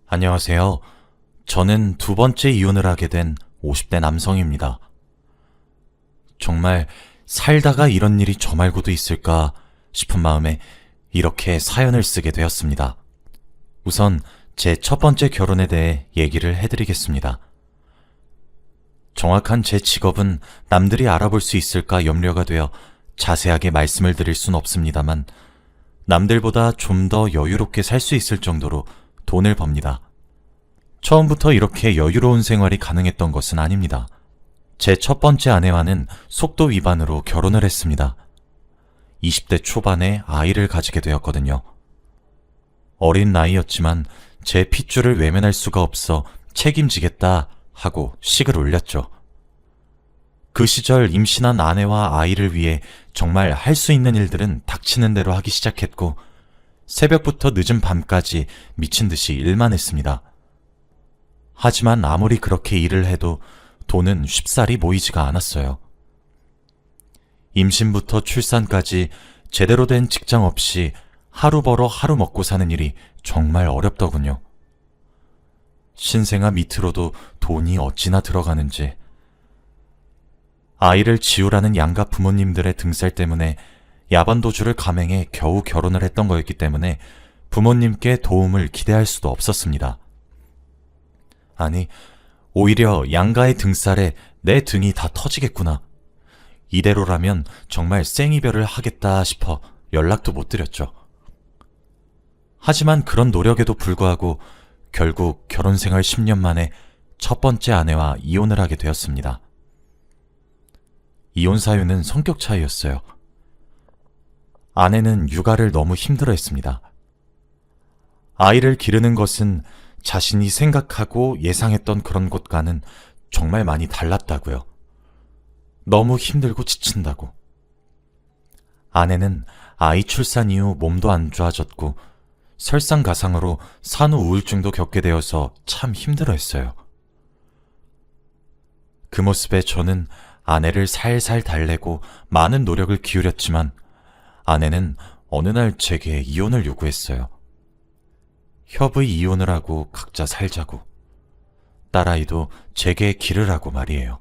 안녕하세요. 저는 두 번째 이혼을 하게 된 50대 남성입니다. 정말 살다가 이런 일이 저 말고도 있을까 싶은 마음에 이렇게 사연을 쓰게 되었습니다. 우선 제 첫 번째 결혼에 대해 얘기를 해드리겠습니다. 정확한 제 직업은 남들이 알아볼 수 있을까 염려가 되어 자세하게 말씀을 드릴 순 없습니다만 남들보다 좀 더 여유롭게 살 수 있을 정도로 돈을 법니다. 처음부터 이렇게 여유로운 생활이 가능했던 것은 아닙니다. 제 첫 번째 아내와는 속도 위반으로 결혼을 했습니다. 20대 초반에 아이를 가지게 되었거든요. 어린 나이였지만 제 핏줄을 외면할 수가 없어 책임지겠다 하고 식을 올렸죠. 그 시절 임신한 아내와 아이를 위해 정말 할 수 있는 일들은 닥치는 대로 하기 시작했고 새벽부터 늦은 밤까지 미친 듯이 일만 했습니다. 하지만 아무리 그렇게 일을 해도 돈은 쉽사리 모이지가 않았어요. 임신부터 출산까지 제대로 된 직장 없이 하루 벌어 하루 먹고 사는 일이 정말 어렵더군요. 신생아 밑으로도 돈이 어찌나 들어가는지. 아이를 지우라는 양가 부모님들의 등살 때문에 야반도주를 감행해 겨우 결혼을 했던 거였기 때문에 부모님께 도움을 기대할 수도 없었습니다. 아니, 오히려 양가의 등살에 내 등이 다 터지겠구나. 이대로라면 정말 생이별을 하겠다 싶어 연락도 못 드렸죠. 하지만 그런 노력에도 불구하고 결국 결혼 생활 10년 만에 첫 번째 아내와 이혼을 하게 되었습니다. 이혼 사유는 성격 차이였어요. 아내는 육아를 너무 힘들어했습니다. 아이를 기르는 것은 자신이 생각하고 예상했던 그런 것과는 정말 많이 달랐다고요. 너무 힘들고 지친다고. 아내는 아이 출산 이후 몸도 안 좋아졌고 설상가상으로 산후 우울증도 겪게 되어서 참 힘들어했어요. 그 모습에 저는 아내를 살살 달래고 많은 노력을 기울였지만 아내는 어느 날 제게 이혼을 요구했어요. 협의 이혼을 하고 각자 살자고. 딸아이도 제게 기르라고 말이에요.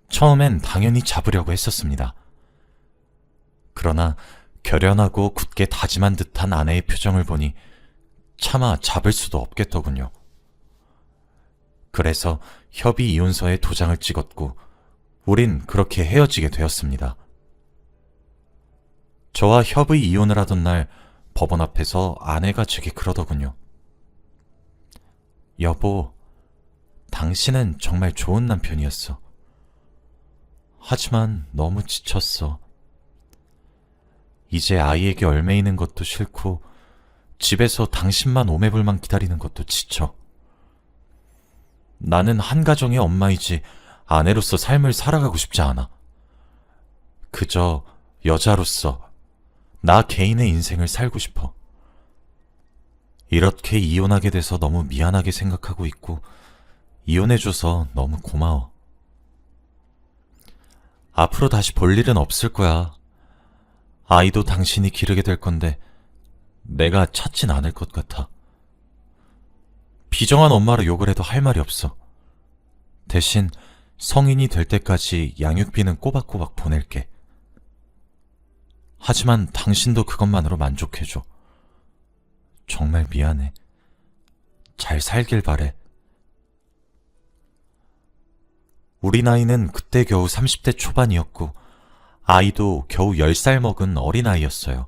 처음엔 당연히 잡으려고 했었습니다. 그러나 결연하고 굳게 다짐한 듯한 아내의 표정을 보니 차마 잡을 수도 없겠더군요. 그래서 협의 이혼서에 도장을 찍었고 우린 그렇게 헤어지게 되었습니다. 저와 협의 이혼을 하던 날 법원 앞에서 아내가 제게 그러더군요. 여보, 당신은 정말 좋은 남편이었어. 하지만 너무 지쳤어. 이제 아이에게 얽매이는 것도 싫고 집에서 당신만 오매불만 기다리는 것도 지쳐. 나는 한 가정의 엄마이지 아내로서 삶을 살아가고 싶지 않아. 그저 여자로서 나 개인의 인생을 살고 싶어. 이렇게 이혼하게 돼서 너무 미안하게 생각하고 있고 이혼해줘서 너무 고마워. 앞으로 다시 볼 일은 없을 거야. 아이도 당신이 기르게 될 건데 내가 찾진 않을 것 같아. 비정한 엄마로 욕을 해도 할 말이 없어. 대신 성인이 될 때까지 양육비는 꼬박꼬박 보낼게. 하지만 당신도 그것만으로 만족해줘. 정말 미안해. 잘 살길 바래. 우리 나이는 그때 겨우 30대 초반이었고 아이도 겨우 10살 먹은 어린아이였어요.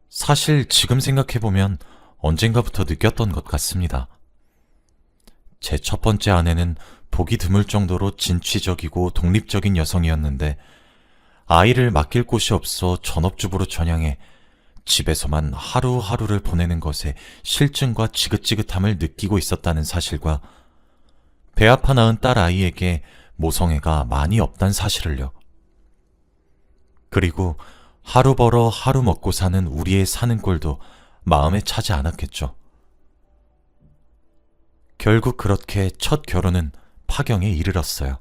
사실 지금 생각해보면 언젠가부터 느꼈던 것 같습니다. 제 첫 번째 아내는 보기 드물 정도로 진취적이고 독립적인 여성이었는데 아이를 맡길 곳이 없어 전업주부로 전향해 집에서만 하루하루를 보내는 것에 실증과 지긋지긋함을 느끼고 있었다는 사실과 배 아파 낳은 딸 아이에게 모성애가 많이 없단 사실을요. 그리고 하루 벌어 하루 먹고 사는 우리의 사는 꼴도 마음에 차지 않았겠죠. 결국 그렇게 첫 결혼은 파경에 이르렀어요.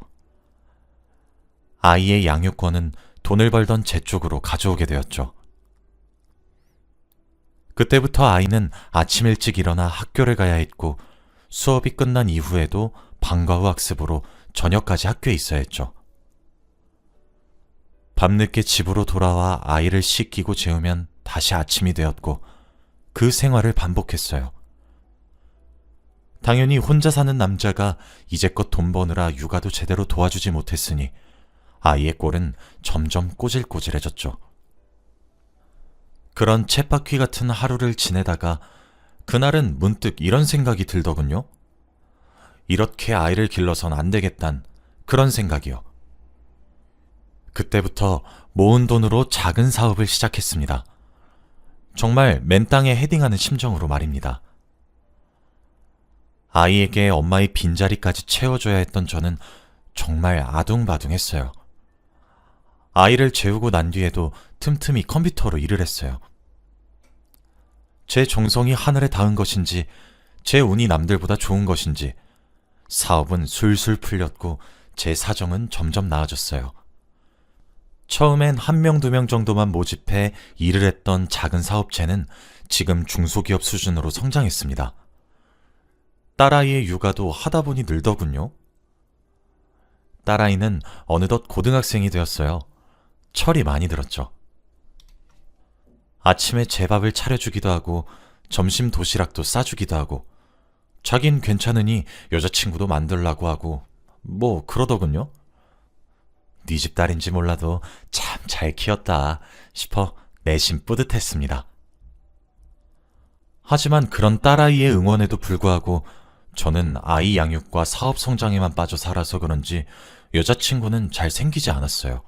아이의 양육권은 돈을 벌던 제 쪽으로 가져오게 되었죠. 그때부터 아이는 아침 일찍 일어나 학교를 가야 했고 수업이 끝난 이후에도 방과 후 학습으로 저녁까지 학교에 있어야 했죠. 밤늦게 집으로 돌아와 아이를 씻기고 재우면 다시 아침이 되었고 그 생활을 반복했어요. 당연히 혼자 사는 남자가 이제껏 돈 버느라 육아도 제대로 도와주지 못했으니 아이의 꼴은 점점 꼬질꼬질해졌죠. 그런 쳇바퀴 같은 하루를 지내다가 그날은 문득 이런 생각이 들더군요. 이렇게 아이를 길러선 안 되겠단 그런 생각이요. 그때부터 모은 돈으로 작은 사업을 시작했습니다. 정말 맨땅에 헤딩하는 심정으로 말입니다. 아이에게 엄마의 빈자리까지 채워줘야 했던 저는 정말 아둥바둥했어요. 아이를 재우고 난 뒤에도 틈틈이 컴퓨터로 일을 했어요. 제 정성이 하늘에 닿은 것인지 제 운이 남들보다 좋은 것인지 사업은 술술 풀렸고 제 사정은 점점 나아졌어요. 처음엔 1명, 2명 정도만 모집해 일을 했던 작은 사업체는 지금 중소기업 수준으로 성장했습니다. 딸아이의 육아도 하다 보니 늘더군요. 딸아이는 어느덧 고등학생이 되었어요. 철이 많이 들었죠. 아침에 제 밥을 차려주기도 하고 점심 도시락도 싸주기도 하고 자긴 괜찮으니 여자친구도 만들라고 하고 뭐 그러더군요. 네 집 딸인지 몰라도 참 잘 키웠다 싶어 내심 뿌듯했습니다. 하지만 그런 딸아이의 응원에도 불구하고 저는 아이 양육과 사업 성장에만 빠져 살아서 그런지 여자친구는 잘 생기지 않았어요.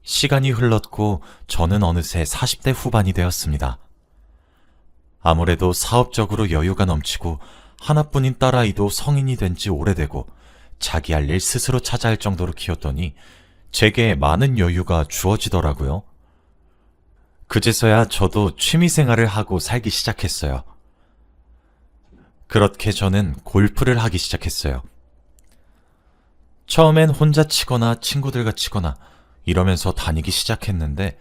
시간이 흘렀고 저는 어느새 40대 후반이 되었습니다. 아무래도 사업적으로 여유가 넘치고 하나뿐인 딸아이도 성인이 된 지 오래되고 자기 할 일 스스로 찾아 할 정도로 키웠더니 제게 많은 여유가 주어지더라고요. 그제서야 저도 취미생활을 하고 살기 시작했어요. 그렇게 저는 골프를 하기 시작했어요. 처음엔 혼자 치거나 친구들과 치거나 이러면서 다니기 시작했는데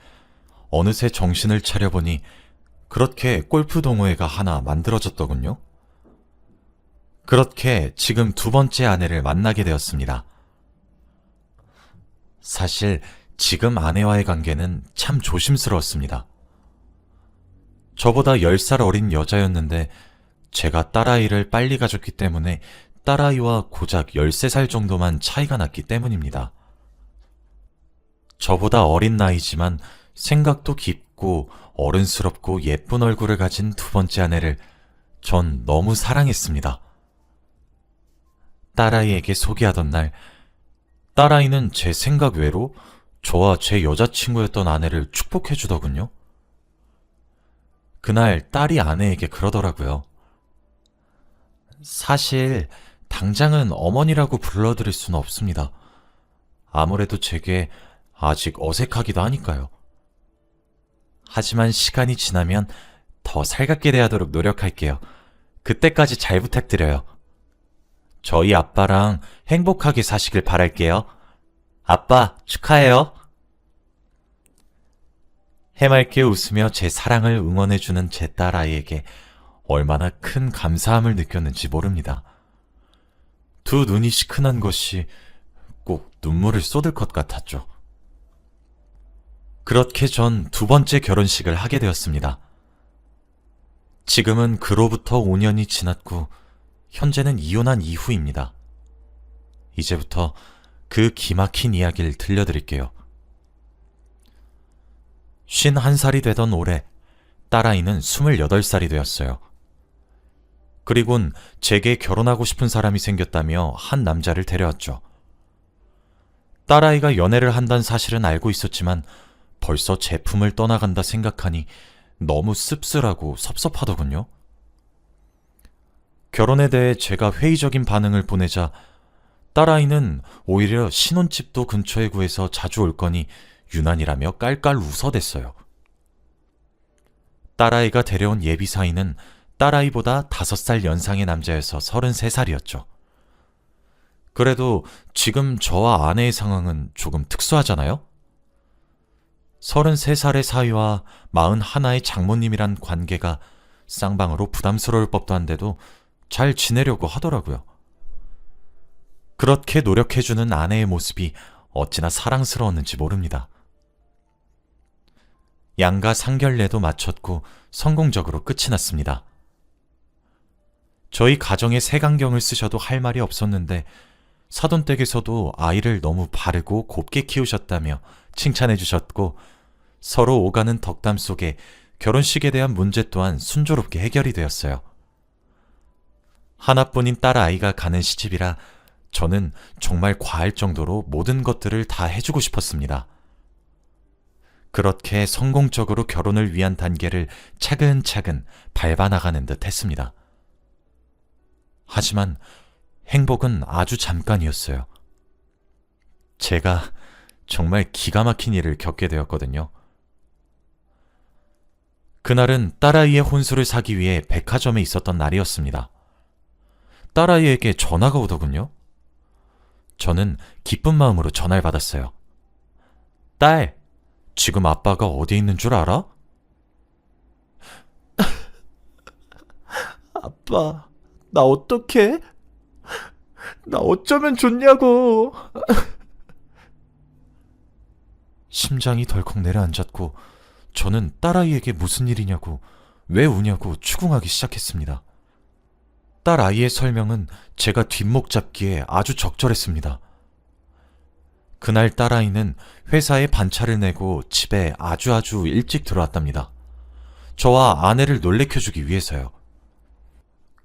어느새 정신을 차려보니 그렇게 골프 동호회가 하나 만들어졌더군요. 그렇게 지금 2번째 아내를 만나게 되었습니다. 사실 지금 아내와의 관계는 참 조심스러웠습니다. 저보다 10살 어린 여자였는데 제가 딸아이를 빨리 가졌기 때문에 딸아이와 고작 13살 정도만 차이가 났기 때문입니다. 저보다 어린 나이지만 생각도 깊고 어른스럽고 예쁜 얼굴을 가진 2번째 아내를 전 너무 사랑했습니다. 딸아이에게 소개하던 날, 딸아이는 제 생각 외로 저와 제 여자친구였던 아내를 축복해주더군요. 그날 딸이 아내에게 그러더라고요. 사실 당장은 어머니라고 불러드릴 수는 없습니다. 아무래도 제게 아직 어색하기도 하니까요. 하지만 시간이 지나면 더 살갑게 대하도록 노력할게요. 그때까지 잘 부탁드려요. 저희 아빠랑 행복하게 사시길 바랄게요. 아빠, 축하해요. 해맑게 웃으며 제 사랑을 응원해주는 제 딸아이에게 얼마나 큰 감사함을 느꼈는지 모릅니다. 두 눈이 시큰한 것이 꼭 눈물을 쏟을 것 같았죠. 그렇게 전 2번째 결혼식을 하게 되었습니다. 지금은 그로부터 5년이 지났고 현재는 이혼한 이후입니다. 이제부터 그 기막힌 이야기를 들려드릴게요. 51살이 되던 올해 딸아이는 28살이 되었어요. 그리곤 제게 결혼하고 싶은 사람이 생겼다며 한 남자를 데려왔죠. 딸아이가 연애를 한다는 사실은 알고 있었지만 벌써 제품을 떠나간다 생각하니 너무 씁쓸하고 섭섭하더군요. 결혼에 대해 제가 회의적인 반응을 보내자 딸아이는 오히려 신혼집도 근처에 구해서 자주 올 거니 유난이라며 깔깔 웃어댔어요. 딸아이가 데려온 예비사위는 딸아이보다 5살 연상의 남자여서 33살이었죠. 그래도 지금 저와 아내의 상황은 조금 특수하잖아요? 33살의 사위와 41의 장모님이란 관계가 쌍방으로 부담스러울 법도 한데도 잘 지내려고 하더라고요. 그렇게 노력해주는 아내의 모습이 어찌나 사랑스러웠는지 모릅니다. 양가 상견례도 마쳤고 성공적으로 끝이 났습니다. 저희 가정에 색안경을 쓰셔도 할 말이 없었는데 사돈댁에서도 아이를 너무 바르고 곱게 키우셨다며 칭찬해 주셨고, 서로 오가는 덕담 속에 결혼식에 대한 문제 또한 순조롭게 해결이 되었어요. 하나뿐인 딸 아이가 가는 시집이라 저는 정말 과할 정도로 모든 것들을 다 해주고 싶었습니다. 그렇게 성공적으로 결혼을 위한 단계를 차근차근 밟아나가는 듯 했습니다. 하지만 행복은 아주 잠깐이었어요. 제가 정말 기가 막힌 일을 겪게 되었거든요. 그날은 딸아이의 혼수를 사기 위해 백화점에 있었던 날이었습니다. 딸아이에게 전화가 오더군요. 저는 기쁜 마음으로 전화를 받았어요. 딸, 지금 아빠가 어디 있는 줄 알아? 아빠, 나 어떡해? 나 어쩌면 좋냐고. 심장이 덜컥 내려앉았고 저는 딸아이에게 무슨 일이냐고, 왜 우냐고 추궁하기 시작했습니다. 딸아이의 설명은 제가 뒷목 잡기에 아주 적절했습니다. 그날 딸아이는 회사에 반차를 내고 집에 아주 일찍 들어왔답니다. 저와 아내를 놀래켜주기 위해서요.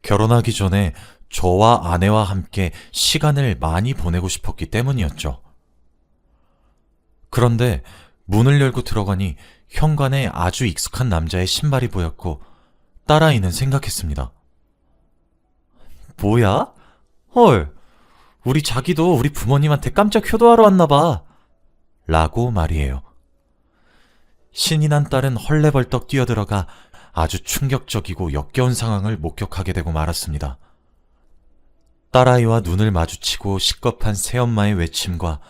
결혼하기 전에 저와 아내와 함께 시간을 많이 보내고 싶었기 때문이었죠. 그런데 문을 열고 들어가니 현관에 아주 익숙한 남자의 신발이 보였고 딸아이는 생각했습니다. 뭐야? 헐, 우리 자기도 우리 부모님한테 깜짝 효도하러 왔나봐. 라고 말이에요. 신이 난 딸은 헐레벌떡 뛰어들어가 아주 충격적이고 역겨운 상황을 목격하게 되고 말았습니다. 딸아이와 눈을 마주치고 식겁한 새엄마의 외침과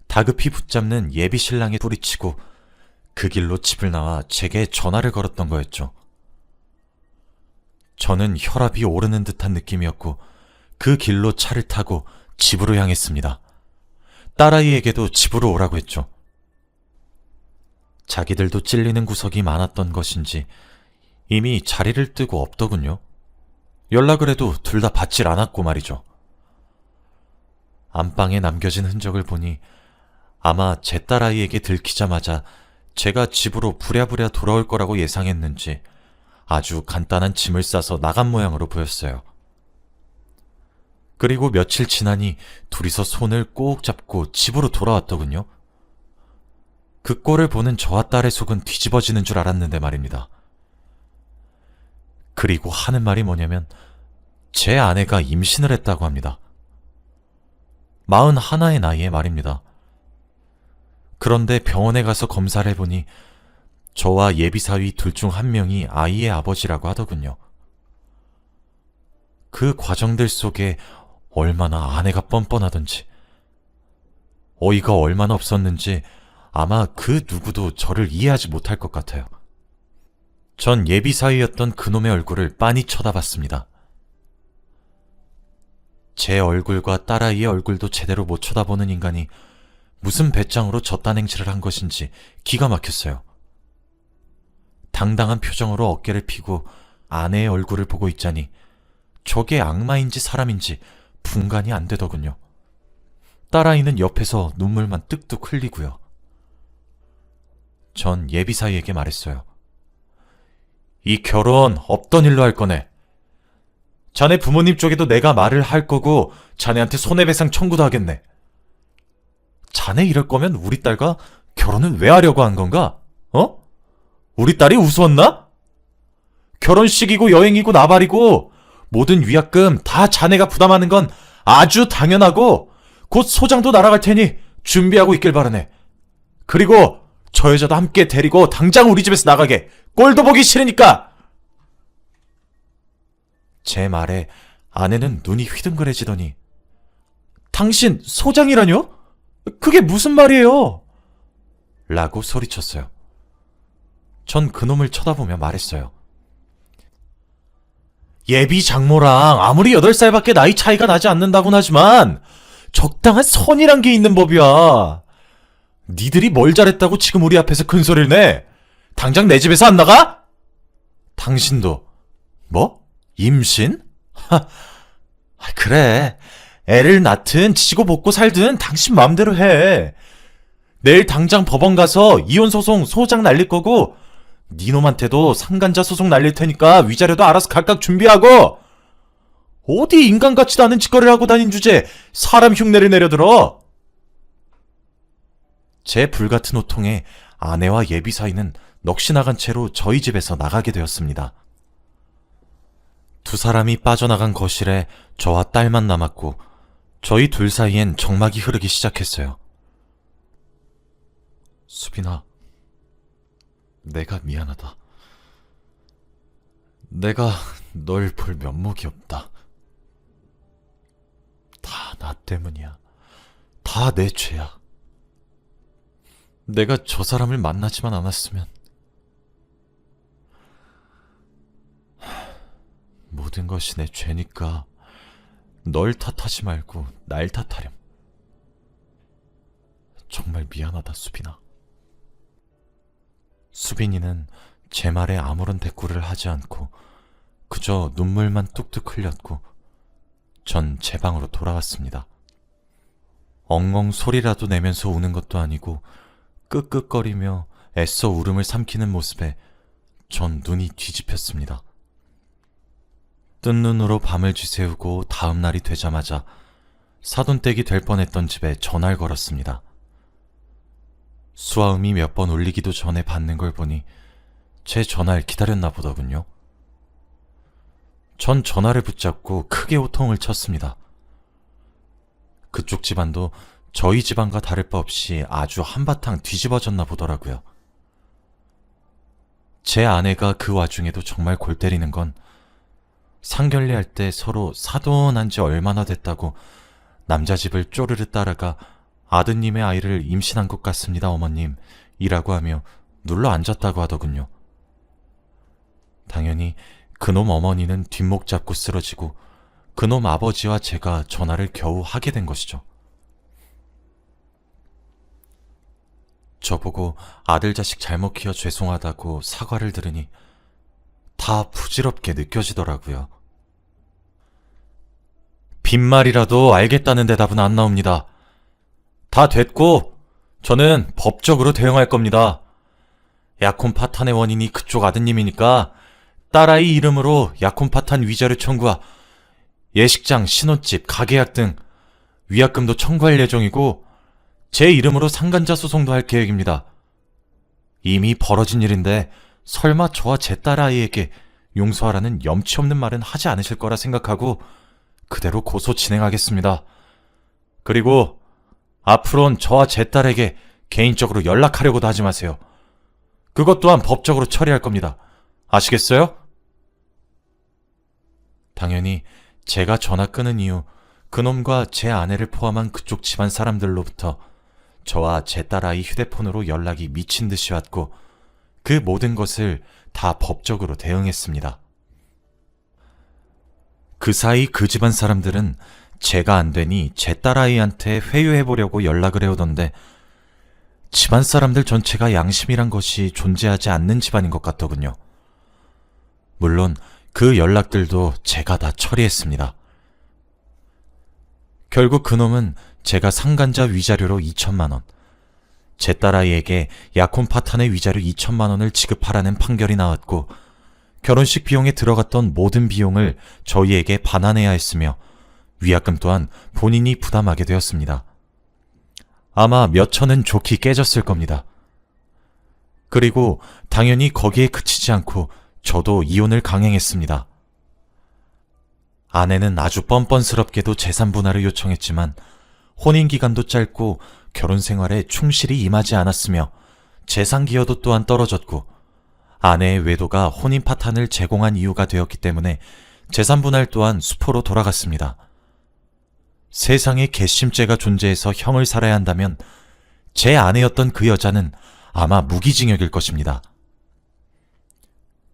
다급히 붙잡는 예비 신랑의 소리치고 그 길로 집을 나와 제게 전화를 걸었던 거였죠. 저는 혈압이 오르는 듯한 느낌이었고 그 길로 차를 타고 집으로 향했습니다. 딸아이에게도 집으로 오라고 했죠. 자기들도 찔리는 구석이 많았던 것인지 이미 자리를 뜨고 없더군요. 연락을 해도 둘 다 받질 않았고 말이죠. 안방에 남겨진 흔적을 보니 아마 제 딸아이에게 들키자마자 제가 집으로 부랴부랴 돌아올 거라고 예상했는지 아주 간단한 짐을 싸서 나간 모양으로 보였어요. 그리고 며칠 지나니 둘이서 손을 꼭 잡고 집으로 돌아왔더군요. 그 꼴을 보는 저와 딸의 속은 뒤집어지는 줄 알았는데 말입니다. 그리고 하는 말이 뭐냐면 제 아내가 임신을 했다고 합니다. 41의 나이에 말입니다. 그런데 병원에 가서 검사를 해보니 저와 예비사위 둘 중 한 명이 아이의 아버지라고 하더군요. 그 과정들 속에 얼마나 아내가 뻔뻔하던지, 어이가 얼마나 없었는지 아마 그 누구도 저를 이해하지 못할 것 같아요. 전 예비사위였던 그놈의 얼굴을 빤히 쳐다봤습니다. 제 얼굴과 딸아이의 얼굴도 제대로 못 쳐다보는 인간이 무슨 배짱으로 저딴 행실을 한 것인지 기가 막혔어요. 당당한 표정으로 어깨를 펴고 아내의 얼굴을 보고 있자니 저게 악마인지 사람인지 분간이 안 되더군요. 딸아이는 옆에서 눈물만 뚝뚝 흘리고요. 전 예비사위에게 말했어요. 이 결혼 없던 일로 할 거네. 자네 부모님 쪽에도 내가 말을 할 거고 자네한테 손해배상 청구도 하겠네. 자네 이럴 거면 우리 딸과 결혼은 왜 하려고 한 건가? 어? 우리 딸이 우스웠나? 결혼식이고 여행이고 나발이고 모든 위약금 다 자네가 부담하는 건 아주 당연하고 곧 소장도 날아갈 테니 준비하고 있길 바라네. 그리고 저 여자도 함께 데리고 당장 우리 집에서 나가게. 꼴도 보기 싫으니까. 제 말에 아내는 눈이 휘둥그레지더니 당신 소장이라뇨? 그게 무슨 말이에요? 라고 소리쳤어요. 전 그놈을 쳐다보며 말했어요. 예비 장모랑 아무리 8살밖에 나이 차이가 나지 않는다곤 하지만 적당한 선이란 게 있는 법이야. 니들이 뭘 잘했다고 지금 우리 앞에서 큰 소리를 내? 당장 내 집에서 안 나가? 당신도 뭐? 임신? 그래. 애를 낳든 지지고 볶고 살든 당신 마음대로 해. 내일 당장 법원 가서 이혼소송 소장 날릴 거고 니놈한테도 상간자 소송 날릴 테니까 위자료도 알아서 각각 준비하고. 어디 인간 같지도 않은 짓거리를 하고 다닌 주제에 사람 흉내를 내려들어. 제 불같은 호통에 아내와 예비 사이는 넋이 나간 채로 저희 집에서 나가게 되었습니다. 두 사람이 빠져나간 거실에 저와 딸만 남았고 저희 둘 사이엔 정막이 흐르기 시작했어요. 수빈아, 내가 미안하다. 내가 널 볼 면목이 없다. 다 나 때문이야. 다 내 죄야. 내가 저 사람을 만나지만 않았으면 모든 것이 내 죄니까 널 탓하지 말고 날 탓하렴. 정말 미안하다, 수빈아. 수빈이는 제 말에 아무런 대꾸를 하지 않고 그저 눈물만 뚝뚝 흘렸고 전 제 방으로 돌아왔습니다. 엉엉 소리라도 내면서 우는 것도 아니고 끄끄거리며 애써 울음을 삼키는 모습에 전 눈이 뒤집혔습니다. 뜬 눈으로 밤을 지새우고 다음 날이 되자마자 사돈댁이 될 뻔했던 집에 전화를 걸었습니다. 수화음이 몇 번 울리기도 전에 받는 걸 보니 제 전화를 기다렸나 보더군요. 전 전화를 붙잡고 크게 호통을 쳤습니다. 그쪽 집안도 저희 집안과 다를 바 없이 아주 한바탕 뒤집어졌나 보더라고요. 제 아내가 그 와중에도 정말 골 때리는 건 상견례할 때 서로 사돈한 지 얼마나 됐다고 남자 집을 쪼르르 따라가 아드님의 아이를 임신한 것 같습니다, 어머님 이라고 하며 눌러 앉았다고 하더군요. 당연히 그놈 어머니는 뒷목 잡고 쓰러지고 그놈 아버지와 제가 전화를 겨우 하게 된 것이죠. 저보고 아들 자식 잘못 키워 죄송하다고 사과를 들으니 다 부질없게 느껴지더라고요. 빈말이라도 알겠다는 대답은 안 나옵니다. 다 됐고 저는 법적으로 대응할 겁니다. 약혼 파탄의 원인이 그쪽 아드님이니까 딸아이 이름으로 약혼 파탄 위자료 청구와 예식장, 신혼집, 가게약 등 위약금도 청구할 예정이고 제 이름으로 상간자 소송도 할 계획입니다. 이미 벌어진 일인데 설마 저와 제 딸아이에게 용서하라는 염치 없는 말은 하지 않으실 거라 생각하고 그대로 고소 진행하겠습니다. 그리고 앞으론 저와 제 딸에게 개인적으로 연락하려고도 하지 마세요. 그것 또한 법적으로 처리할 겁니다. 아시겠어요? 당연히 제가 전화 끊은 이후 그놈과 제 아내를 포함한 그쪽 집안 사람들로부터 저와 제 딸아이 휴대폰으로 연락이 미친 듯이 왔고 그 모든 것을 다 법적으로 대응했습니다. 그 사이 그 집안 사람들은 제가 안 되니 제 딸아이한테 회유해보려고 연락을 해오던데 집안 사람들 전체가 양심이란 것이 존재하지 않는 집안인 것 같더군요. 물론 그 연락들도 제가 다 처리했습니다. 결국 그놈은 제가 상간자 위자료로 2천만 원, 제 딸아이에게 약혼 파탄의 위자료 2천만 원을 지급하라는 판결이 나왔고 결혼식 비용에 들어갔던 모든 비용을 저희에게 반환해야 했으며 위약금 또한 본인이 부담하게 되었습니다. 아마 몇 천은 좋게 깨졌을 겁니다. 그리고 당연히 거기에 그치지 않고 저도 이혼을 강행했습니다. 아내는 아주 뻔뻔스럽게도 재산 분할을 요청했지만 혼인기간도 짧고 결혼 생활에 충실히 임하지 않았으며 재산 기여도 또한 떨어졌고 아내의 외도가 혼인 파탄을 제공한 이유가 되었기 때문에 재산 분할 또한 수포로 돌아갔습니다. 세상에 괘씸죄가 존재해서 형을 살아야 한다면 제 아내였던 그 여자는 아마 무기징역일 것입니다.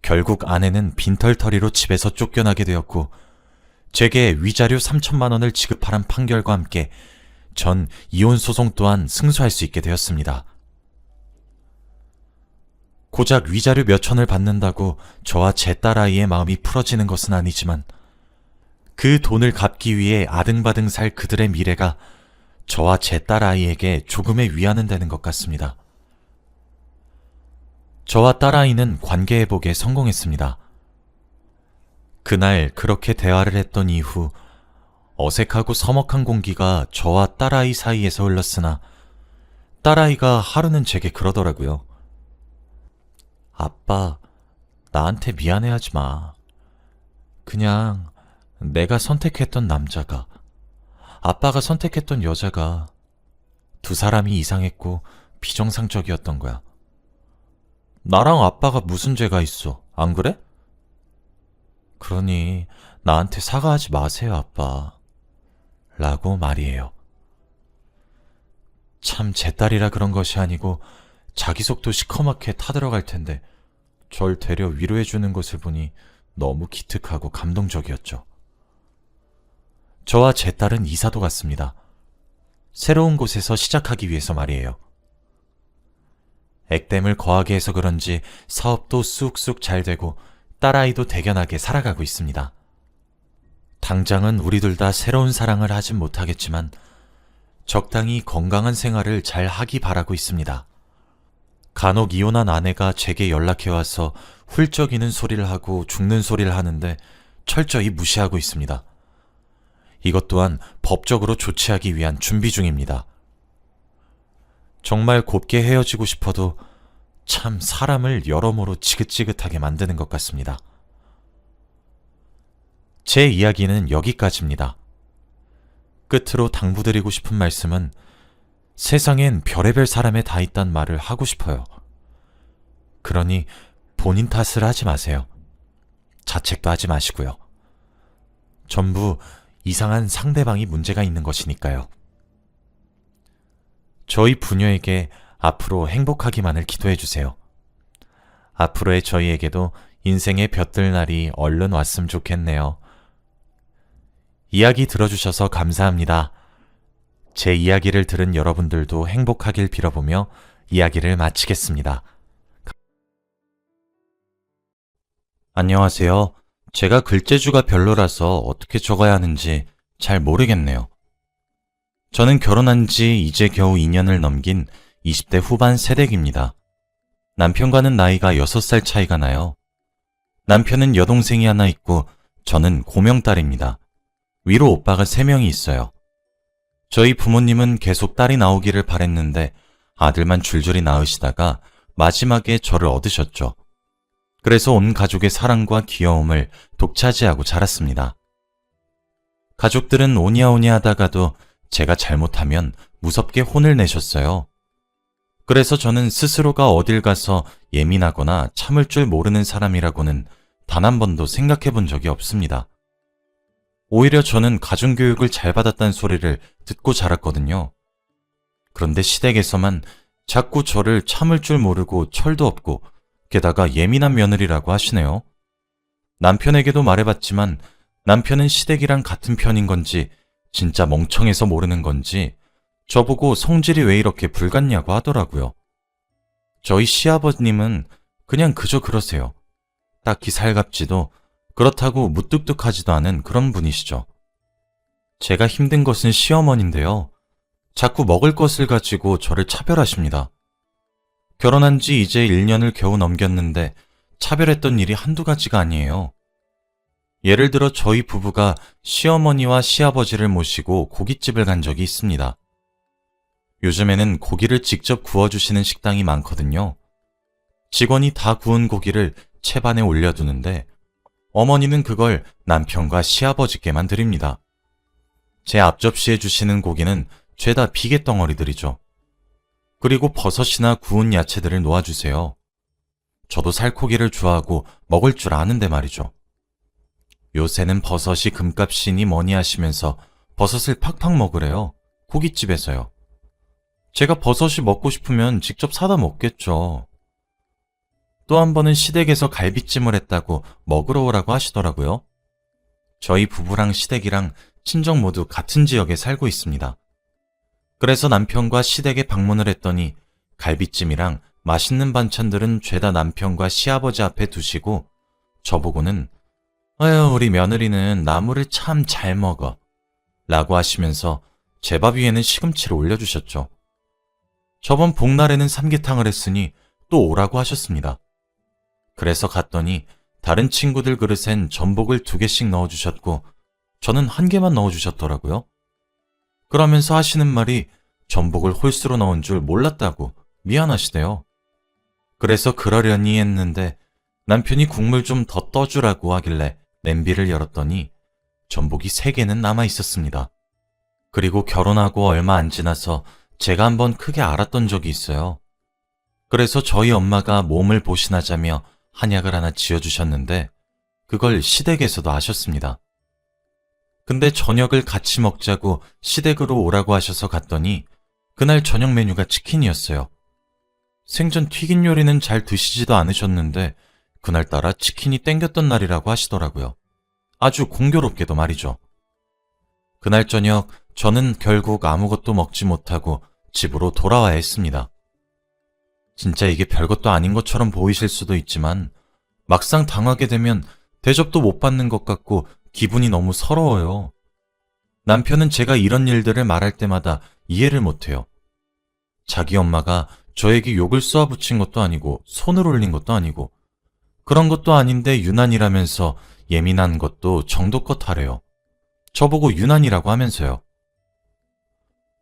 결국 아내는 빈털터리로 집에서 쫓겨나게 되었고 제게 위자료 3천만 원을 지급하란 판결과 함께 전 이혼 소송 또한 승소할 수 있게 되었습니다. 고작 위자료 몇 천을 받는다고 저와 제 딸아이의 마음이 풀어지는 것은 아니지만 그 돈을 갚기 위해 아등바등 살 그들의 미래가 저와 제 딸아이에게 조금의 위안은 되는 것 같습니다. 저와 딸아이는 관계 회복에 성공했습니다. 그날 그렇게 대화를 했던 이후 어색하고 서먹한 공기가 저와 딸아이 사이에서 흘렀으나 딸아이가 하루는 제게 그러더라고요. 아빠, 나한테 미안해하지 마. 그냥 내가 선택했던 남자가, 아빠가 선택했던 여자가 두 사람이 이상했고 비정상적이었던 거야. 나랑 아빠가 무슨 죄가 있어, 안 그래? 그러니 나한테 사과하지 마세요, 아빠. 라고 말이에요. 참 제 딸이라 그런 것이 아니고 자기 속도 시커멓게 타들어갈 텐데 절 되려 위로해주는 것을 보니 너무 기특하고 감동적이었죠. 저와 제 딸은 이사도 갔습니다. 새로운 곳에서 시작하기 위해서 말이에요. 액땜을 거하게 해서 그런지 사업도 쑥쑥 잘 되고 딸아이도 대견하게 살아가고 있습니다. 당장은 우리 둘 다 새로운 사랑을 하진 못하겠지만 적당히 건강한 생활을 잘 하기 바라고 있습니다. 간혹 이혼한 아내가 제게 연락해와서 훌쩍이는 소리를 하고 죽는 소리를 하는데 철저히 무시하고 있습니다. 이것 또한 법적으로 조치하기 위한 준비 중입니다. 정말 곱게 헤어지고 싶어도 참 사람을 여러모로 지긋지긋하게 만드는 것 같습니다. 제 이야기는 여기까지입니다. 끝으로 당부드리고 싶은 말씀은 세상엔 별의별 사람에 다 있단 말을 하고 싶어요. 그러니 본인 탓을 하지 마세요. 자책도 하지 마시고요. 전부 이상한 상대방이 문제가 있는 것이니까요. 저희 부녀에게 앞으로 행복하기만을 기도해 주세요. 앞으로의 저희에게도 인생의 볕들 날이 얼른 왔으면 좋겠네요. 이야기 들어주셔서 감사합니다. 제 이야기를 들은 여러분들도 행복하길 빌어보며 이야기를 마치겠습니다. 안녕하세요. 제가 글재주가 별로라서 어떻게 적어야 하는지 잘 모르겠네요. 저는 결혼한 지 이제 겨우 2년을 넘긴 20대 후반 새댁입니다. 남편과는 나이가 6살 차이가 나요. 남편은 여동생이 하나 있고 저는 고명딸입니다. 위로 오빠가 3명이 있어요. 저희 부모님은 계속 딸이 나오기를 바랬는데 아들만 줄줄이 낳으시다가 마지막에 저를 얻으셨죠. 그래서 온 가족의 사랑과 귀여움을 독차지하고 자랐습니다. 가족들은 오냐오냐 하다가도 제가 잘못하면 무섭게 혼을 내셨어요. 그래서 저는 스스로가 어딜 가서 예민하거나 참을 줄 모르는 사람이라고는 단 한 번도 생각해 본 적이 없습니다. 오히려 저는 가정교육을 잘 받았다는 소리를 듣고 자랐거든요. 그런데 시댁에서만 자꾸 저를 참을 줄 모르고 철도 없고 게다가 예민한 며느리라고 하시네요. 남편에게도 말해봤지만 남편은 시댁이랑 같은 편인 건지 진짜 멍청해서 모르는 건지 저보고 성질이 왜 이렇게 불같냐고 하더라고요. 저희 시아버님은 그냥 그저 그러세요. 딱히 살갑지도 그렇다고 무뚝뚝하지도 않은 그런 분이시죠. 제가 힘든 것은 시어머니인데요. 자꾸 먹을 것을 가지고 저를 차별하십니다. 결혼한 지 이제 1년을 겨우 넘겼는데 차별했던 일이 한두 가지가 아니에요. 예를 들어 저희 부부가 시어머니와 시아버지를 모시고 고깃집을 간 적이 있습니다. 요즘에는 고기를 직접 구워주시는 식당이 많거든요. 직원이 다 구운 고기를 채반에 올려두는데 어머니는 그걸 남편과 시아버지께만 드립니다. 제 앞접시에 주시는 고기는 죄다 비계덩어리들이죠. 그리고 버섯이나 구운 야채들을 놓아주세요. 저도 살코기를 좋아하고 먹을 줄 아는데 말이죠. 요새는 버섯이 금값이니 뭐니 하시면서 버섯을 팍팍 먹으래요. 고깃집에서요. 제가 버섯이 먹고 싶으면 직접 사다 먹겠죠. 또 한 번은 시댁에서 갈비찜을 했다고 먹으러 오라고 하시더라고요. 저희 부부랑 시댁이랑 친정 모두 같은 지역에 살고 있습니다. 그래서 남편과 시댁에 방문을 했더니 갈비찜이랑 맛있는 반찬들은 죄다 남편과 시아버지 앞에 두시고 저보고는 아유, 우리 며느리는 나물을 참 잘 먹어 라고 하시면서 제 밥 위에는 시금치를 올려주셨죠. 저번 복날에는 삼계탕을 했으니 또 오라고 하셨습니다. 그래서 갔더니 다른 친구들 그릇엔 전복을 2개씩 넣어주셨고 저는 1개만 넣어주셨더라고요. 그러면서 하시는 말이 전복을 홀수로 넣은 줄 몰랐다고 미안하시대요. 그래서 그러려니 했는데 남편이 국물 좀 더 떠주라고 하길래 냄비를 열었더니 전복이 3개는 남아 있었습니다. 그리고 결혼하고 얼마 안 지나서 제가 한번 크게 알았던 적이 있어요. 그래서 저희 엄마가 몸을 보신하자며 한약을 하나 지어주셨는데 그걸 시댁에서도 아셨습니다. 근데 저녁을 같이 먹자고 시댁으로 오라고 하셔서 갔더니 그날 저녁 메뉴가 치킨이었어요. 생전 튀긴 요리는 잘 드시지도 않으셨는데 그날따라 치킨이 땡겼던 날이라고 하시더라고요. 아주 공교롭게도 말이죠. 그날 저녁 저는 결국 아무것도 먹지 못하고 집으로 돌아와야 했습니다. 진짜 이게 별것도 아닌 것처럼 보이실 수도 있지만 막상 당하게 되면 대접도 못 받는 것 같고 기분이 너무 서러워요. 남편은 제가 이런 일들을 말할 때마다 이해를 못해요. 자기 엄마가 저에게 욕을 쏘아붙인 것도 아니고 손을 올린 것도 아니고 그런 것도 아닌데 유난이라면서 예민한 것도 정도껏 하래요. 저보고 유난이라고 하면서요.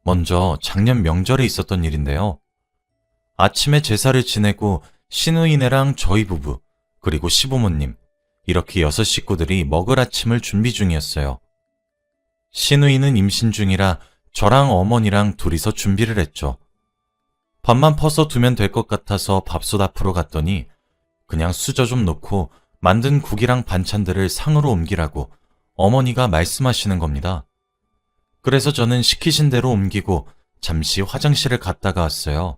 먼저 작년 명절에 있었던 일인데요. 아침에 제사를 지내고 시누이네랑 저희 부부 그리고 시부모님 이렇게 6 식구들이 먹을 아침을 준비 중이었어요. 시누이는 임신 중이라 저랑 어머니랑 둘이서 준비를 했죠. 밥만 퍼서 두면 될 것 같아서 밥솥 앞으로 갔더니 그냥 수저 좀 놓고 만든 국이랑 반찬들을 상으로 옮기라고 어머니가 말씀하시는 겁니다. 그래서 저는 시키신 대로 옮기고 잠시 화장실을 갔다가 왔어요.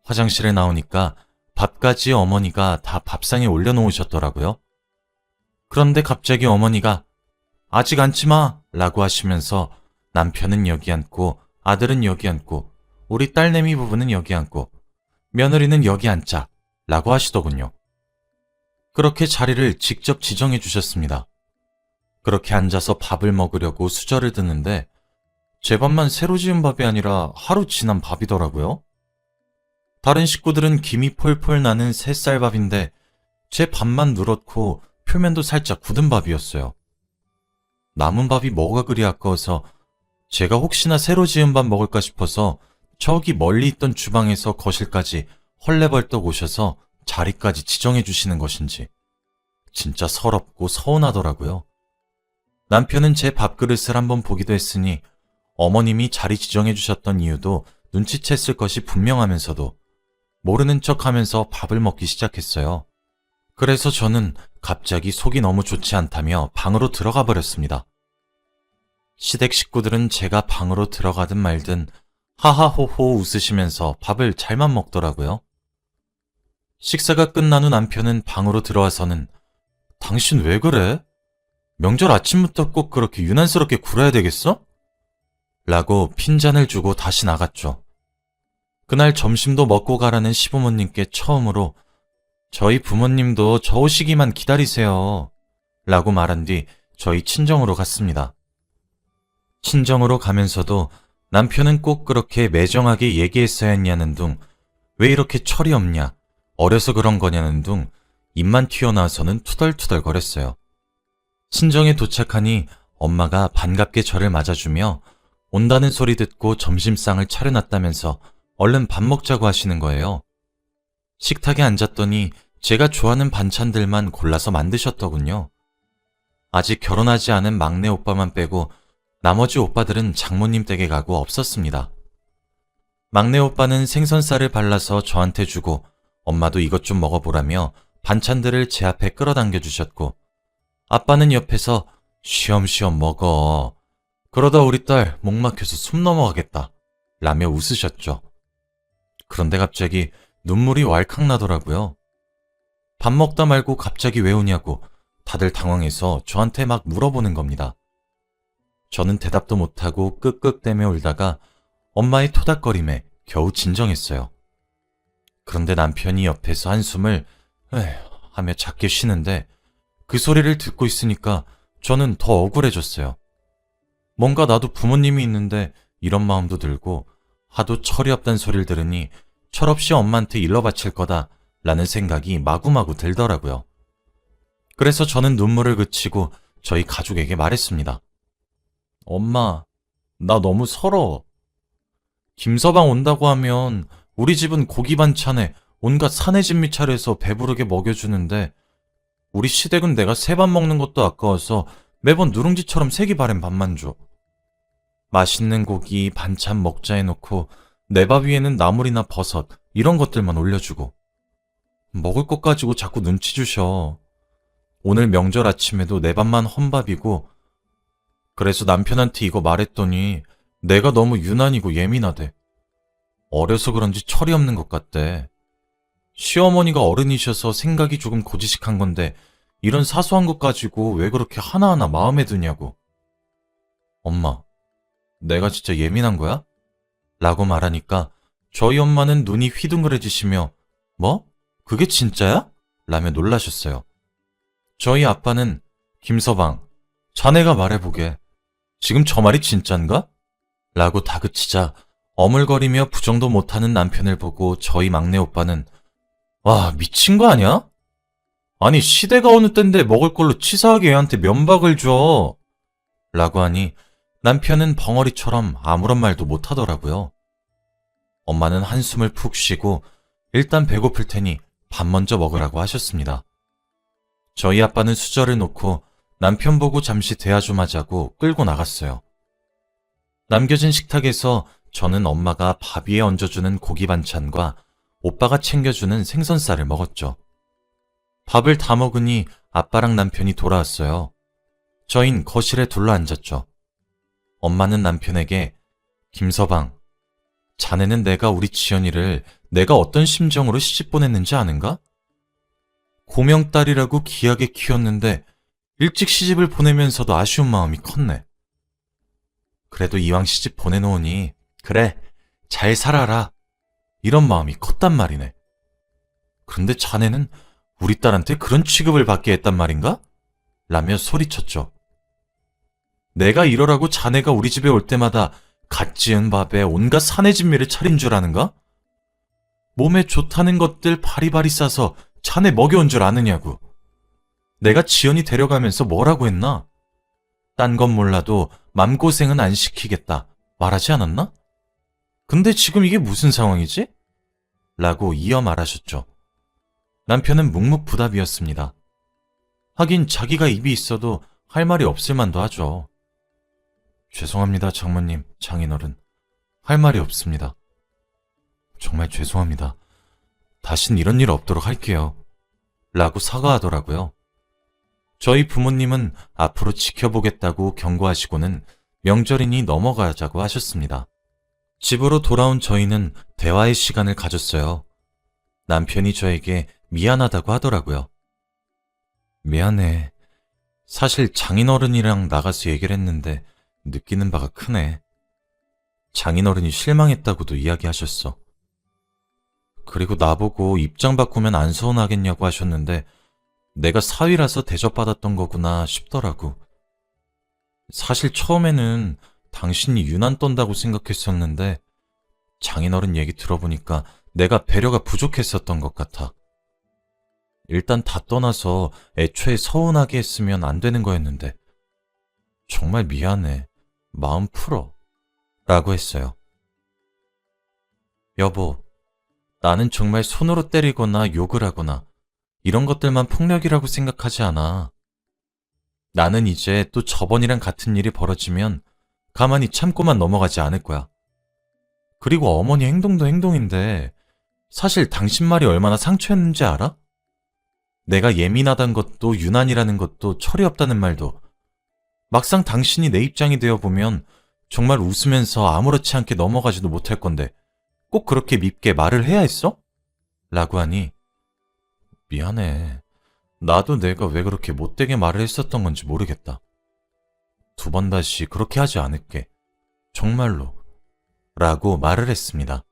화장실에 나오니까 밥까지 어머니가 다 밥상에 올려놓으셨더라고요. 그런데 갑자기 어머니가 아직 앉지 마! 라고 하시면서 남편은 여기 앉고 아들은 여기 앉고 우리 딸내미 부부는 여기 앉고 며느리는 여기 앉자! 라고 하시더군요. 그렇게 자리를 직접 지정해 주셨습니다. 그렇게 앉아서 밥을 먹으려고 수저를 드는데 제 밥만 새로 지은 밥이 아니라 하루 지난 밥이더라고요. 다른 식구들은 김이 폴폴 나는 새쌀밥인데 제 밥만 누렇고 표면도 살짝 굳은 밥이었어요. 남은 밥이 뭐가 그리 아까워서 제가 혹시나 새로 지은 밥 먹을까 싶어서 저기 멀리 있던 주방에서 거실까지 헐레벌떡 오셔서 자리까지 지정해 주시는 것인지 진짜 서럽고 서운하더라고요. 남편은 제 밥그릇을 한번 보기도 했으니 어머님이 자리 지정해 주셨던 이유도 눈치챘을 것이 분명하면서도 모르는 척하면서 밥을 먹기 시작했어요. 그래서 저는 갑자기 속이 너무 좋지 않다며 방으로 들어가 버렸습니다. 시댁 식구들은 제가 방으로 들어가든 말든 하하호호 웃으시면서 밥을 잘만 먹더라고요. 식사가 끝난 후 남편은 방으로 들어와서는 당신 왜 그래? 명절 아침부터 꼭 그렇게 유난스럽게 굴어야 되겠어? 라고 핀잔을 주고 다시 나갔죠. 그날 점심도 먹고 가라는 시부모님께 처음으로 저희 부모님도 저 오시기만 기다리세요 라고 말한 뒤 저희 친정으로 갔습니다. 친정으로 가면서도 남편은 꼭 그렇게 매정하게 얘기했어야 했냐는 둥 왜 이렇게 철이 없냐 어려서 그런 거냐는 둥 입만 튀어나와서는 투덜투덜 거렸어요. 친정에 도착하니 엄마가 반갑게 저를 맞아주며 온다는 소리 듣고 점심상을 차려놨다면서 얼른 밥 먹자고 하시는 거예요. 식탁에 앉았더니 제가 좋아하는 반찬들만 골라서 만드셨더군요. 아직 결혼하지 않은 막내 오빠만 빼고 나머지 오빠들은 장모님 댁에 가고 없었습니다. 막내 오빠는 생선살을 발라서 저한테 주고 엄마도 이것 좀 먹어보라며 반찬들을 제 앞에 끌어당겨 주셨고 아빠는 옆에서 쉬엄쉬엄 먹어. 그러다 우리 딸 목 막혀서 숨 넘어가겠다 라며 웃으셨죠. 그런데 갑자기 눈물이 왈칵 나더라고요. 밥 먹다 말고 갑자기 왜 우냐고 다들 당황해서 저한테 막 물어보는 겁니다. 저는 대답도 못하고 끄끄대며 울다가 엄마의 토닥거림에 겨우 진정했어요. 그런데 남편이 옆에서 한숨을 에휴 하며 작게 쉬는데 그 소리를 듣고 있으니까 저는 더 억울해졌어요. 뭔가 나도 부모님이 있는데 이런 마음도 들고 하도 철이 없단 소리를 들으니 철없이 엄마한테 일러 바칠 거다 라는 생각이 마구마구 들더라고요. 그래서 저는 눈물을 그치고 저희 가족에게 말했습니다. 엄마, 나 너무 서러워. 김서방 온다고 하면 우리 집은 고기 반찬에 온갖 산의 진미 차려서 배부르게 먹여주는데 우리 시댁은 내가 세 밥 먹는 것도 아까워서 매번 누룽지처럼 세기 바랜 밥만 줘. 맛있는 고기 반찬 먹자 해놓고 내 밥 위에는 나물이나 버섯 이런 것들만 올려주고 먹을 것 가지고 자꾸 눈치 주셔. 오늘 명절 아침에도 내 밥만 헌밥이고 그래서 남편한테 이거 말했더니 내가 너무 유난이고 예민하대. 어려서 그런지 철이 없는 것 같대. 시어머니가 어른이셔서 생각이 조금 고지식한 건데 이런 사소한 것 가지고 왜 그렇게 하나하나 마음에 드냐고. 엄마, 내가 진짜 예민한 거야? 라고 말하니까 저희 엄마는 눈이 휘둥그레지시며 뭐? 그게 진짜야? 라며 놀라셨어요. 저희 아빠는 김서방, 자네가 말해보게. 지금 저 말이 진짠가? 라고 다그치자 어물거리며 부정도 못하는 남편을 보고 저희 막내 오빠는 와, 미친 거 아니야? 아니, 시대가 어느 땐데 먹을 걸로 치사하게 애한테 면박을 줘. 라고 하니 남편은 벙어리처럼 아무런 말도 못하더라고요. 엄마는 한숨을 푹 쉬고 일단 배고플 테니 밥 먼저 먹으라고 하셨습니다. 저희 아빠는 수저를 놓고 남편 보고 잠시 대화 좀 하자고 끌고 나갔어요. 남겨진 식탁에서 저는 엄마가 밥 위에 얹어주는 고기 반찬과 오빠가 챙겨주는 생선살을 먹었죠. 밥을 다 먹으니 아빠랑 남편이 돌아왔어요. 저흰 거실에 둘러앉았죠. 엄마는 남편에게 김서방, 자네는 내가 우리 지연이를 내가 어떤 심정으로 시집 보냈는지 아는가? 고명딸이라고 귀하게 키웠는데 일찍 시집을 보내면서도 아쉬운 마음이 컸네. 그래도 이왕 시집 보내놓으니 그래, 잘 살아라. 이런 마음이 컸단 말이네. 그런데 자네는 우리 딸한테 그런 취급을 받게 했단 말인가? 라며 소리쳤죠. 내가 이러라고 자네가 우리 집에 올 때마다 갓 지은 밥에 온갖 산의 진미를 차린 줄 아는가? 몸에 좋다는 것들 바리바리 싸서 자네 먹여온 줄 아느냐고. 내가 지연이 데려가면서 뭐라고 했나? 딴 건 몰라도 맘고생은 안 시키겠다 말하지 않았나? 근데 지금 이게 무슨 상황이지? 라고 이어 말하셨죠. 남편은 묵묵부답이었습니다. 하긴 자기가 입이 있어도 할 말이 없을 만도 하죠. 죄송합니다, 장모님, 장인어른. 할 말이 없습니다. 정말 죄송합니다. 다신 이런 일 없도록 할게요. 라고 사과하더라고요. 저희 부모님은 앞으로 지켜보겠다고 경고하시고는 명절이니 넘어가자고 하셨습니다. 집으로 돌아온 저희는 대화의 시간을 가졌어요. 남편이 저에게 미안하다고 하더라고요. 미안해. 사실 장인어른이랑 나가서 얘기를 했는데 느끼는 바가 크네. 장인어른이 실망했다고도 이야기하셨어. 그리고 나보고 입장 바꾸면 안 서운하겠냐고 하셨는데 내가 사위라서 대접받았던 거구나 싶더라고. 사실 처음에는 당신이 유난 떤다고 생각했었는데 장인어른 얘기 들어보니까 내가 배려가 부족했었던 것 같아. 일단 다 떠나서 애초에 서운하게 했으면 안 되는 거였는데 정말 미안해. 마음 풀어. 라고 했어요. 여보, 나는 정말 손으로 때리거나 욕을 하거나 이런 것들만 폭력이라고 생각하지 않아. 나는 이제 또 저번이랑 같은 일이 벌어지면 가만히 참고만 넘어가지 않을 거야. 그리고 어머니 행동도 행동인데 사실 당신 말이 얼마나 상처였는지 알아? 내가 예민하다는 것도 유난이라는 것도 철이 없다는 말도 막상 당신이 내 입장이 되어보면 정말 웃으면서 아무렇지 않게 넘어가지도 못할 건데 꼭 그렇게 밉게 말을 해야 했어? 라고 하니 미안해. 나도 내가 왜 그렇게 못되게 말을 했었던 건지 모르겠다. 2번 다시 그렇게 하지 않을게. 정말로. 라고 말을 했습니다.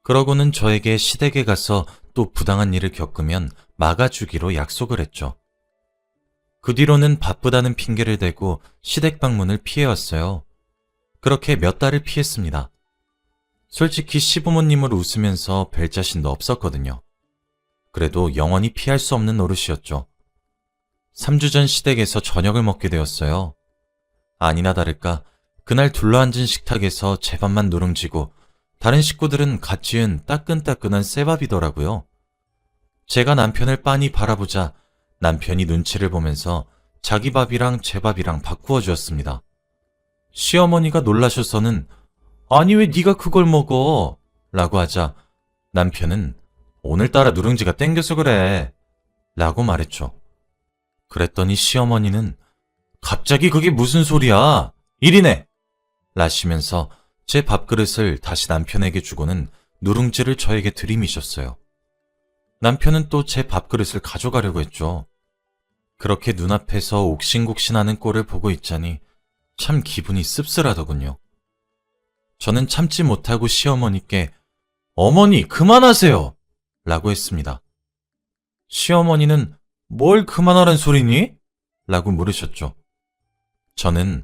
그러고는 저에게 시댁에 가서 또 부당한 일을 겪으면 막아주기로 약속을 했죠. 그 뒤로는 바쁘다는 핑계를 대고 시댁 방문을 피해왔어요. 그렇게 몇 달을 피했습니다. 솔직히 시부모님을 웃으면서 뵐 자신도 없었거든요. 그래도 영원히 피할 수 없는 노릇이었죠. 3주 전 시댁에서 저녁을 먹게 되었어요. 아니나 다를까 그날 둘러앉은 식탁에서 제 밥만 누룽지고 다른 식구들은 갓 지은 따끈따끈한 쇠밥이더라고요. 제가 남편을 빤히 바라보자 남편이 눈치를 보면서 자기 밥이랑 제 밥이랑 바꾸어 주었습니다. 시어머니가 놀라셔서는 아니 왜 네가 그걸 먹어? 라고 하자 남편은 오늘따라 누룽지가 땡겨서 그래 라고 말했죠. 그랬더니 시어머니는 갑자기 그게 무슨 소리야? 이리네! 라시면서 제 밥그릇을 다시 남편에게 주고는 누룽지를 저에게 들이미셨어요. 남편은 또 제 밥그릇을 가져가려고 했죠. 그렇게 눈앞에서 옥신곡신하는 꼴을 보고 있자니 참 기분이 씁쓸하더군요. 저는 참지 못하고 시어머니께 어머니 그만하세요! 라고 했습니다. 시어머니는 뭘 그만하란 소리니? 라고 물으셨죠. 저는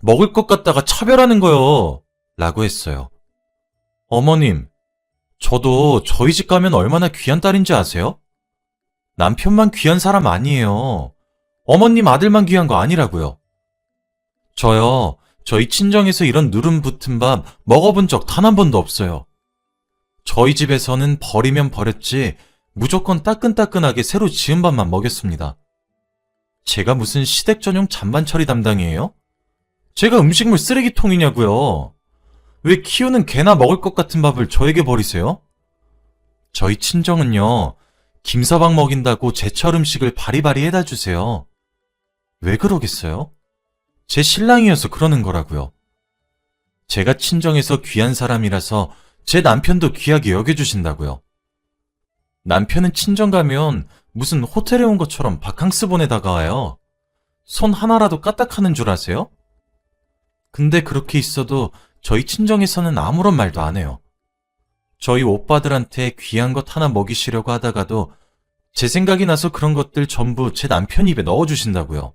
먹을 것 갖다가 차별하는 거요. 라고 했어요. 어머님, 저도 저희 집 가면 얼마나 귀한 딸인지 아세요? 남편만 귀한 사람 아니에요. 어머님 아들만 귀한 거 아니라고요. 저요, 저희 친정에서 이런 누름 붙은 밥 먹어본 적 단 한 번도 없어요. 저희 집에서는 버리면 버렸지 무조건 따끈따끈하게 새로 지은 밥만 먹였습니다. 제가 무슨 시댁 전용 잔반 처리 담당이에요? 제가 음식물 쓰레기통이냐고요. 왜 키우는 개나 먹을 것 같은 밥을 저에게 버리세요? 저희 친정은요, 김서방 먹인다고 제철 음식을 바리바리 해다 주세요. 왜 그러겠어요? 제 신랑이어서 그러는 거라고요. 제가 친정에서 귀한 사람이라서 제 남편도 귀하게 여겨주신다고요. 남편은 친정 가면 무슨 호텔에 온 것처럼 바캉스 보내다가 와요. 손 하나라도 까딱하는 줄 아세요? 근데 그렇게 있어도 저희 친정에서는 아무런 말도 안 해요. 저희 오빠들한테 귀한 것 하나 먹이시려고 하다가도 제 생각이 나서 그런 것들 전부 제 남편 입에 넣어주신다고요.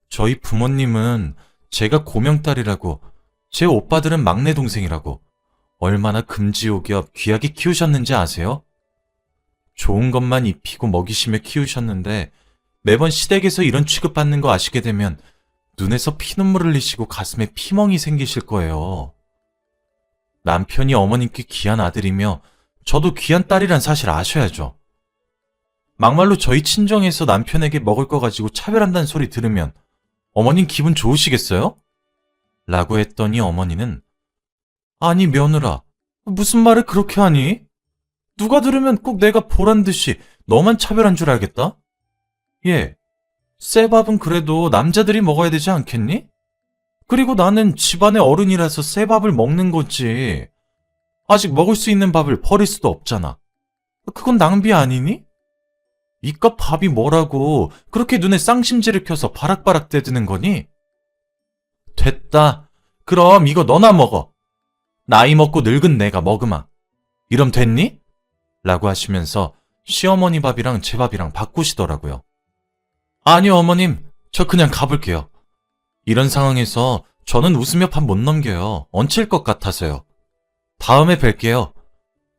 저희 부모님은 제가 고명딸이라고, 제 오빠들은 막내 동생이라고 얼마나 금지옥엽 귀하게 키우셨는지 아세요? 좋은 것만 입히고 먹이시며 키우셨는데 매번 시댁에서 이런 취급받는 거 아시게 되면 눈에서 피눈물 흘리시고 가슴에 피멍이 생기실 거예요. 남편이 어머님께 귀한 아들이며 저도 귀한 딸이란 사실 아셔야죠. 막말로 저희 친정에서 남편에게 먹을 거 가지고 차별한다는 소리 들으면 어머님 기분 좋으시겠어요? 라고 했더니 어머니는 아니 며느라, 무슨 말을 그렇게 하니? 누가 들으면 꼭 내가 보란 듯이 너만 차별한 줄 알겠다? 예, 쇠밥은 그래도 남자들이 먹어야 되지 않겠니? 그리고 나는 집안의 어른이라서 쇠밥을 먹는 거지. 아직 먹을 수 있는 밥을 버릴 수도 없잖아. 그건 낭비 아니니? 이깟 밥이 뭐라고 그렇게 눈에 쌍심지를 켜서 바락바락 대드는 거니? 됐다. 그럼 이거 너나 먹어. 나이 먹고 늙은 내가 먹으마. 이럼 됐니? 라고 하시면서 시어머니 밥이랑 제 밥이랑 바꾸시더라고요. 아니요 어머님, 저 그냥 가볼게요. 이런 상황에서 저는 웃으며 밥 못 넘겨요. 얹힐 것 같아서요. 다음에 뵐게요.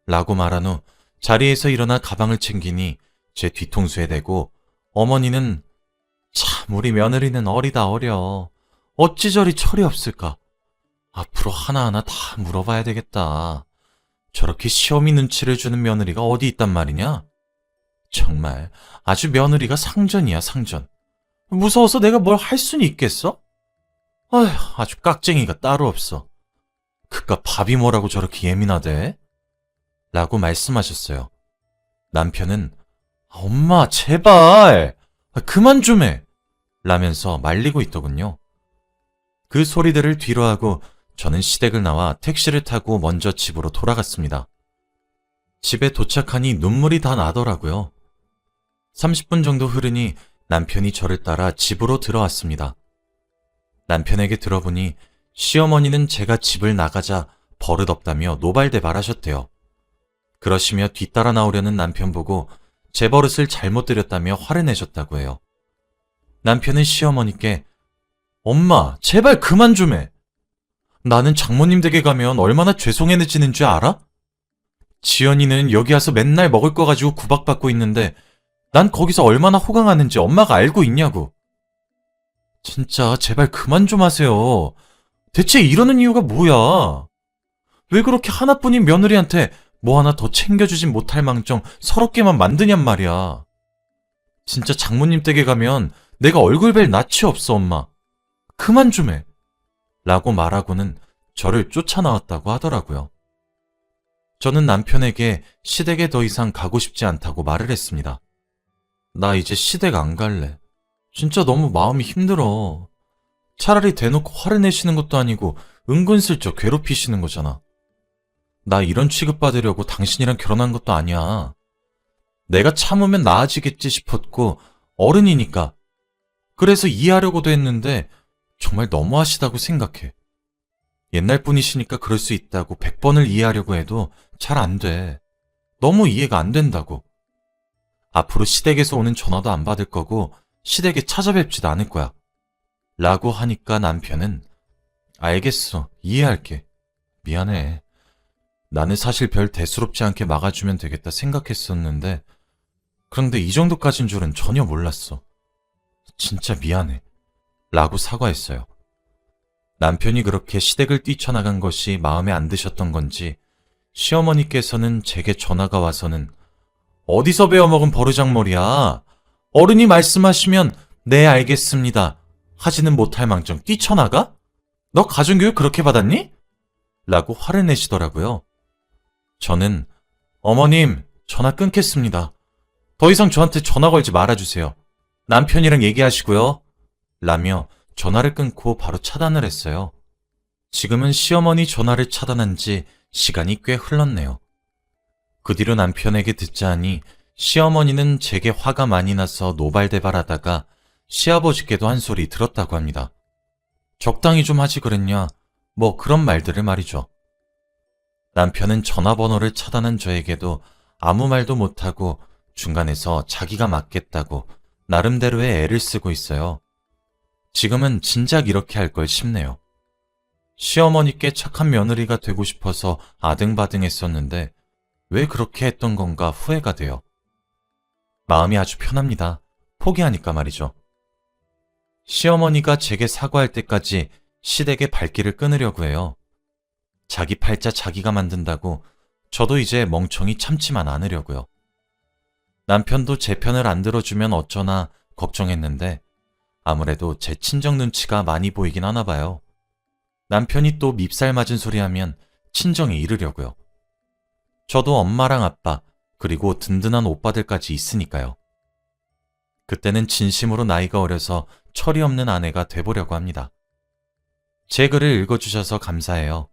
라고 말한 후 자리에서 일어나 가방을 챙기니 제 뒤통수에 대고 어머니는 참 우리 며느리는 어리다 어려. 어찌 저리 철이 없을까. 앞으로 하나하나 다 물어봐야 되겠다. 저렇게 시어미 눈치를 주는 며느리가 어디 있단 말이냐? 정말 아주 며느리가 상전이야 상전. 무서워서 내가 뭘 할 수는 있겠어? 아휴, 아주 깍쟁이가 따로 없어. 그깟 밥이 뭐라고 저렇게 예민하대? 라고 말씀하셨어요. 남편은 엄마 제발 그만 좀 해! 라면서 말리고 있더군요. 그 소리들을 뒤로하고 저는 시댁을 나와 택시를 타고 먼저 집으로 돌아갔습니다. 집에 도착하니 눈물이 다 나더라고요. 30분 정도 흐르니 남편이 저를 따라 집으로 들어왔습니다. 남편에게 들어보니 시어머니는 제가 집을 나가자 버릇없다며 노발대발하셨대요. 그러시며 뒤따라 나오려는 남편 보고 제 버릇을 잘못 들였다며 화를 내셨다고 해요. 남편은 시어머니께 엄마, 제발 그만 좀 해. 나는 장모님 댁에 가면 얼마나 죄송해지는 줄 알아? 지연이는 여기 와서 맨날 먹을 거 가지고 구박받고 있는데 난 거기서 얼마나 호강하는지 엄마가 알고 있냐고. 진짜 제발 그만 좀 하세요. 대체 이러는 이유가 뭐야? 왜 그렇게 하나뿐인 며느리한테 뭐 하나 더 챙겨주진 못할 망정 서럽게만 만드냔 말이야. 진짜 장모님 댁에 가면 내가 얼굴 뵐 낯이 없어, 엄마. 그만 좀 해. 라고 말하고는 저를 쫓아나왔다고 하더라고요. 저는 남편에게 시댁에 더 이상 가고 싶지 않다고 말을 했습니다. 나 이제 시댁 안 갈래. 진짜 너무 마음이 힘들어. 차라리 대놓고 화를 내시는 것도 아니고 은근슬쩍 괴롭히시는 거잖아. 나 이런 취급받으려고 당신이랑 결혼한 것도 아니야. 내가 참으면 나아지겠지 싶었고 어른이니까. 그래서 이해하려고도 했는데 정말 너무하시다고 생각해. 옛날 분이시니까 그럴 수 있다고 100번을 이해하려고 해도 잘 안 돼. 너무 이해가 안 된다고. 앞으로 시댁에서 오는 전화도 안 받을 거고 시댁에 찾아뵙지도 않을 거야. 라고 하니까 남편은 알겠어, 이해할게. 미안해. 나는 사실 별 대수롭지 않게 막아주면 되겠다 생각했었는데 그런데 이 정도까진 줄은 전혀 몰랐어. 진짜 미안해. 라고 사과했어요. 남편이 그렇게 시댁을 뛰쳐나간 것이 마음에 안 드셨던 건지 시어머니께서는 제게 전화가 와서는 어디서 배워먹은 버르장머리야. 어른이 말씀하시면 네 알겠습니다 하지는 못할 망정 뛰쳐나가? 너 가정교육 그렇게 받았니? 라고 화를 내시더라고요. 저는 어머님 전화 끊겠습니다. 더 이상 저한테 전화 걸지 말아주세요. 남편이랑 얘기하시고요. 라며 전화를 끊고 바로 차단을 했어요. 지금은 시어머니 전화를 차단한 지 시간이 꽤 흘렀네요. 그 뒤로 남편에게 듣자 하니 시어머니는 제게 화가 많이 나서 노발대발하다가 시아버지께도 한 소리 들었다고 합니다. 적당히 좀 하지 그랬냐, 뭐 그런 말들을 말이죠. 남편은 전화번호를 차단한 저에게도 아무 말도 못하고 중간에서 자기가 맡겠다고 나름대로의 애를 쓰고 있어요. 지금은 진작 이렇게 할 걸 싶네요. 시어머니께 착한 며느리가 되고 싶어서 아등바등 했었는데 왜 그렇게 했던 건가 후회가 돼요. 마음이 아주 편합니다. 포기하니까 말이죠. 시어머니가 제게 사과할 때까지 시댁의 발길을 끊으려고 해요. 자기 팔자 자기가 만든다고 저도 이제 멍청이 참지만 않으려고요. 남편도 제 편을 안 들어주면 어쩌나 걱정했는데 아무래도 제 친정 눈치가 많이 보이긴 하나 봐요. 남편이 또 밉살 맞은 소리 하면 친정에 이르려고요. 저도 엄마랑 아빠 그리고 든든한 오빠들까지 있으니까요. 그때는 진심으로 나이가 어려서 철이 없는 아내가 돼보려고 합니다. 제 글을 읽어주셔서 감사해요.